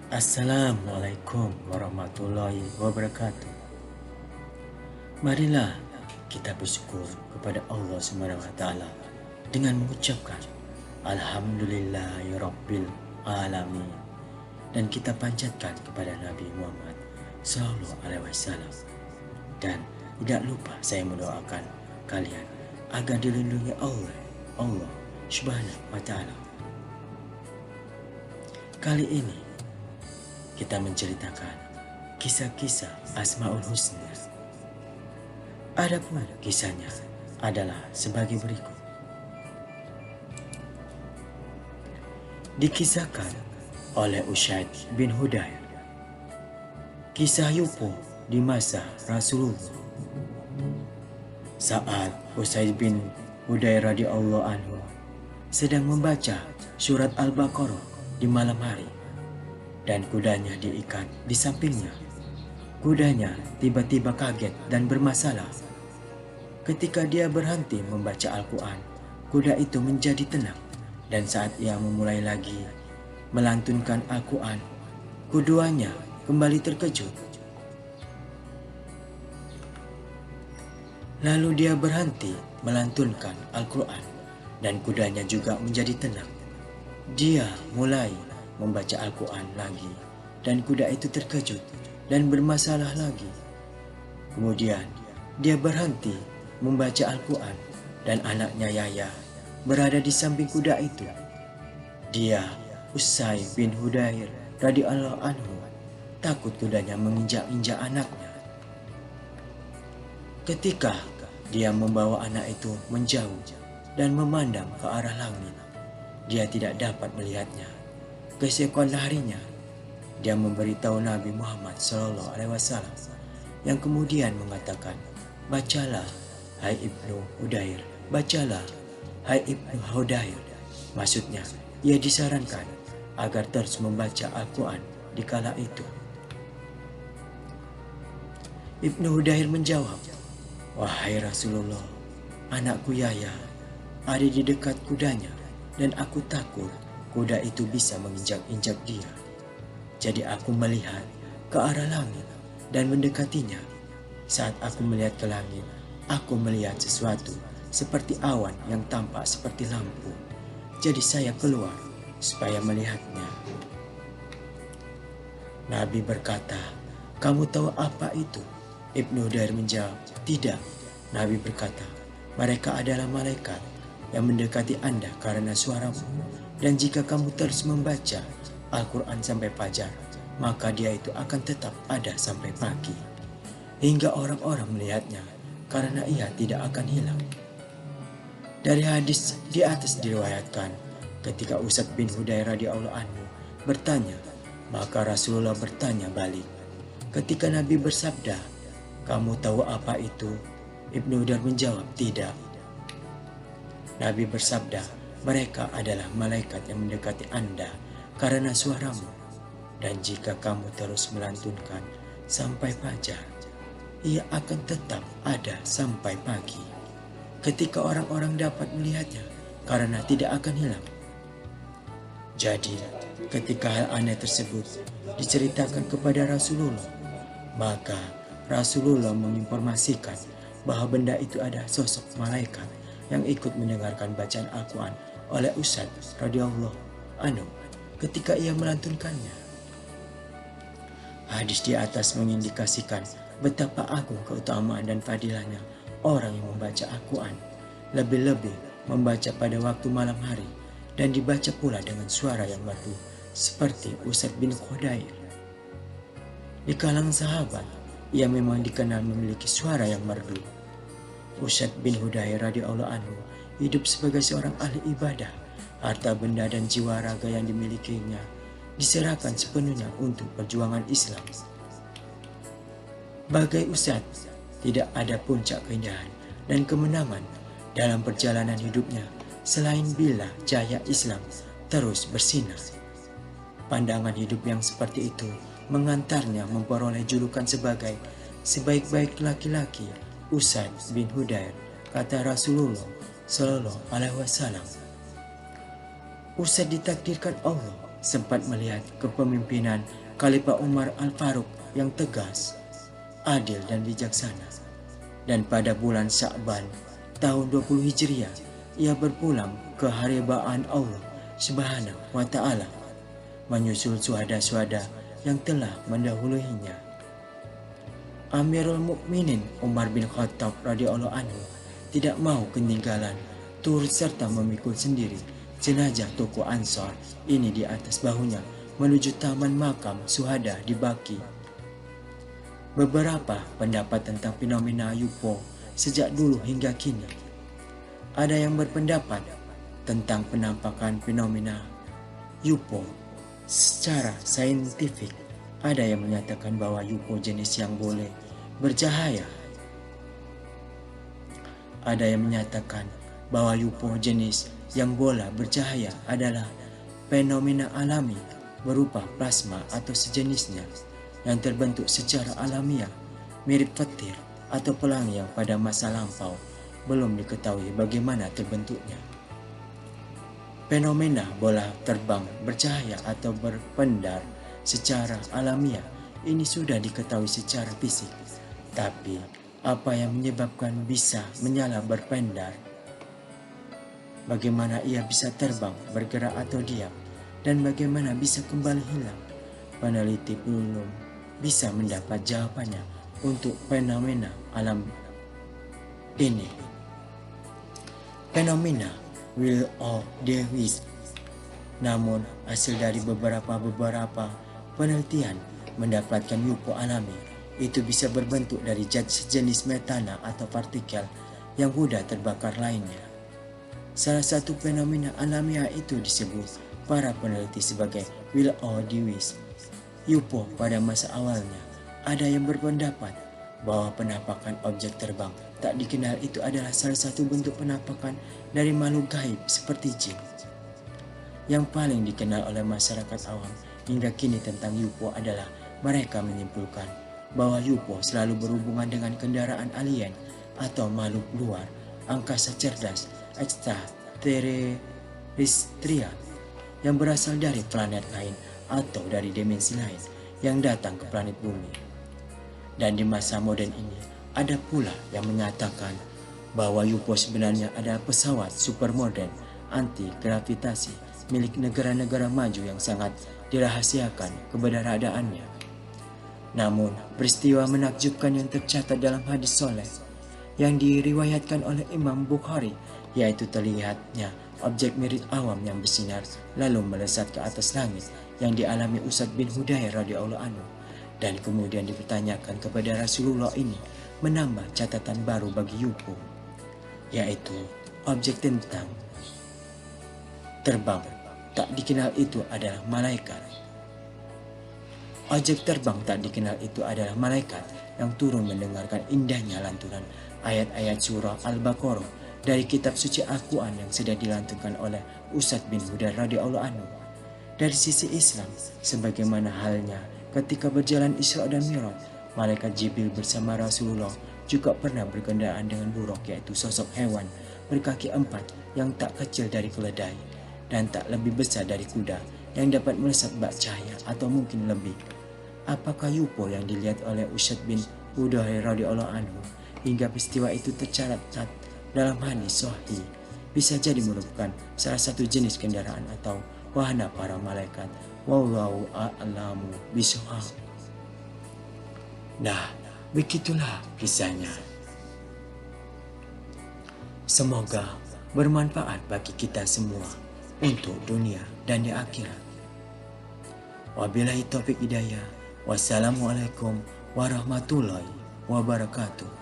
Assalamualaikum warahmatullahi wabarakatuh. Marilah kita bersyukur kepada Allah Subhanahu wa taala dengan mengucapkan Alhamdulillahirabbil alamin, dan kita panjatkan kepada Nabi Muhammad sallallahu alaihi wasallam. Dan tidak lupa saya mendoakan kalian agar dilindungi Allah Subhanahu wa taala. Kali ini kita menceritakan kisah-kisah Asmaul Husna. Adapun kisahnya adalah sebagai berikut. Dikisahkan oleh Usaid bin Hudayr. Kisah Yupo di masa Rasulullah. Saat Usaid bin Hudayr radhiyallahu anhu sedang membaca surat Al-Baqarah di malam hari, dan kudanya diikat di sampingnya. Kudanya tiba-tiba kaget dan bermasalah. Ketika dia berhenti membaca Al-Quran, kuda itu menjadi tenang, dan saat ia memulai lagi melantunkan Al-Quran, keduanya kembali terkejut. Lalu dia berhenti melantunkan Al-Quran, dan kudanya juga menjadi tenang. Dia mulai membaca Al-Quran lagi, dan kuda itu terkejut dan bermasalah lagi. Kemudian dia berhenti membaca Al-Quran, dan anaknya Yahya berada di samping kuda itu. Dia, Usaid bin Hudayr radhiyallahu anhu, takut kudanya menginjak-injak anaknya. Ketika dia membawa anak itu menjauh dan memandang ke arah langit, dia tidak dapat melihatnya. Keesokan harinya, dia memberitahu Nabi Muhammad SAW, yang kemudian mengatakan, "Bacalah, hai Ibnu Hudayr, bacalah, hai Ibnu Hudayr." Maksudnya, ia disarankan agar terus membaca Al-Quran di kala itu. Ibnu Hudayr menjawab, "Wahai Rasulullah, anakku Yahya ada di dekat kudanya, dan aku takut kuda itu bisa menginjak-injak dia. Jadi aku melihat ke arah langit dan mendekatinya. Saat aku melihat ke langit, aku melihat sesuatu seperti awan yang tampak seperti lampu. Jadi saya keluar supaya melihatnya." Nabi berkata, "Kamu tahu apa itu?" Ibnu Hudayr menjawab, "Tidak." Nabi berkata, "Mereka adalah malaikat yang mendekati Anda karena suaramu. Dan jika kamu terus membaca Al-Quran sampai fajar, maka dia itu akan tetap ada sampai pagi, hingga orang-orang melihatnya, karena ia tidak akan hilang." Dari hadis di atas diriwayatkan, ketika Usaid bin Hudayr radhiyallahu anhu bertanya, maka Rasulullah bertanya balik. Ketika Nabi bersabda, "Kamu tahu apa itu?" Ibnu Hudayr menjawab, "Tidak." Nabi bersabda, "Mereka adalah malaikat yang mendekati Anda karena suaramu. Dan jika kamu terus melantunkan sampai fajar, ia akan tetap ada sampai pagi, ketika orang-orang dapat melihatnya, karena tidak akan hilang." Jadi, ketika hal aneh tersebut diceritakan kepada Rasulullah, maka Rasulullah menginformasikan bahwa benda itu ada sosok malaikat yang ikut mendengarkan bacaan Al-Quran oleh Usaid radhiyallahu anhu ketika ia melantunkannya. Hadis di atas mengindikasikan betapa agung keutamaan dan fadilahnya orang yang membaca Al-Quran, lebih-lebih membaca pada waktu malam hari, dan dibaca pula dengan suara yang merdu seperti Usaid bin Hudayr. Di kalangan sahabat, ia memang dikenal memiliki suara yang merdu. Usaid bin Hudayr radhiyallahu anhu hidup sebagai seorang ahli ibadah. Harta benda dan jiwa raga yang dimilikinya diserahkan sepenuhnya untuk perjuangan Islam. Bagai Usaid, tidak ada puncak keindahan dan kemenangan dalam perjalanan hidupnya selain bila cahaya Islam terus bersinar. Pandangan hidup yang seperti itu mengantarnya memperoleh julukan sebagai sebaik-baik laki-laki, Usaid bin Hudayr, kata Rasulullah Sallallahu Alaihi Wasallam. Usaid ditakdirkan Allah sempat melihat kepemimpinan Khalifah Umar Al-Faruq yang tegas, adil dan bijaksana. Dan pada bulan Sya'ban tahun 20 Hijriah, ia berpulang ke haribaan Allah Subhanahu wa Ta'ala, menyusul syuhada-syuhada yang telah mendahuluinya. Amirul Mukminin Umar bin Khattab radhiyallahu anhu tidak mau ketinggalan turut serta memikul sendiri jenazah tokoh Ansor ini di atas bahunya menuju taman makam syuhada di Baqi. Beberapa pendapat tentang fenomena UFO sejak dulu hingga kini. Ada yang berpendapat tentang penampakan fenomena UFO secara saintifik. Ada yang menyatakan bahwa UFO jenis yang boleh bercahaya. Ada yang menyatakan bahwa UFO jenis yang bola bercahaya adalah fenomena alami berupa plasma atau sejenisnya yang terbentuk secara alamiah, mirip petir atau pelangi yang pada masa lampau belum diketahui bagaimana terbentuknya. Fenomena bola terbang bercahaya atau berpendar secara alamiah ini sudah diketahui secara fisik. Tapi apa yang menyebabkan bisa menyala berpendar? Bagaimana ia bisa terbang, bergerak atau diam? Dan bagaimana bisa kembali hilang? Peneliti belum bisa mendapat jawabannya untuk fenomena alam ini. Fenomena Will of the Wisp. Namun hasil dari beberapa penelitian mendapatkan UFO alami itu bisa berbentuk dari zat sejenis metana atau partikel yang mudah terbakar lainnya. Salah satu fenomena alamiah itu disebut para peneliti sebagai Will of the Wisp. UFO pada masa awalnya ada yang berpendapat bahwa penampakan objek terbang tak dikenal itu adalah salah satu bentuk penampakan dari makhluk gaib seperti jin. Yang paling dikenal oleh masyarakat awam hingga kini tentang UFO adalah mereka menyimpulkan bahwa UFO selalu berhubungan dengan kendaraan alien atau makhluk luar angkasa cerdas ekstraterestrial yang berasal dari planet lain atau dari dimensi lain yang datang ke planet bumi. Dan di masa modern ini ada pula yang menyatakan bahwa UFO sebenarnya adalah pesawat supermodern anti gravitasi milik negara-negara maju yang sangat dirahasiakan keberadaannya. Namun peristiwa menakjubkan yang tercatat dalam hadis soleh yang diriwayatkan oleh Imam Bukhari, yaitu terlihatnya objek mirip awam yang bersinar lalu melesat ke atas langit yang dialami Usaid bin Hudayr radhiyallahu anhu, dan kemudian dipertanyakan kepada Rasulullah ini menambah catatan baru bagi UFO, yaitu objek tentang terbang tak dikenal itu adalah malaikat. Objek terbang tak dikenal itu adalah malaikat yang turun mendengarkan indahnya lantunan ayat-ayat surah Al-Baqarah dari kitab suci Al-Quran yang sedang dilantunkan oleh Usaid bin Hudayr radhiyallahu anhu. Dari sisi Islam, sebagaimana halnya ketika berjalan Isra dan Mi'raj, malaikat Jibril bersama Rasulullah juga pernah berkendaraan dengan buruk, yaitu sosok hewan berkaki 4 yang tak kecil dari keledai dan tak lebih besar dari kuda yang dapat melesat bak cahaya atau mungkin lebih. Apakah UFO yang dilihat oleh Usaid bin Hudayr radhiyallahu anhu hingga peristiwa itu tercatat dalam hadis sahih bisa jadi merupakan salah satu jenis kendaraan atau wahana para malaikat? Wallahu a'lamu bishawab. Nah, begitulah kisahnya. Semoga bermanfaat bagi kita semua untuk dunia dan di akhirat. Wabillahi taufiq hidayah. Wassalamualaikum warahmatullahi wabarakatuh.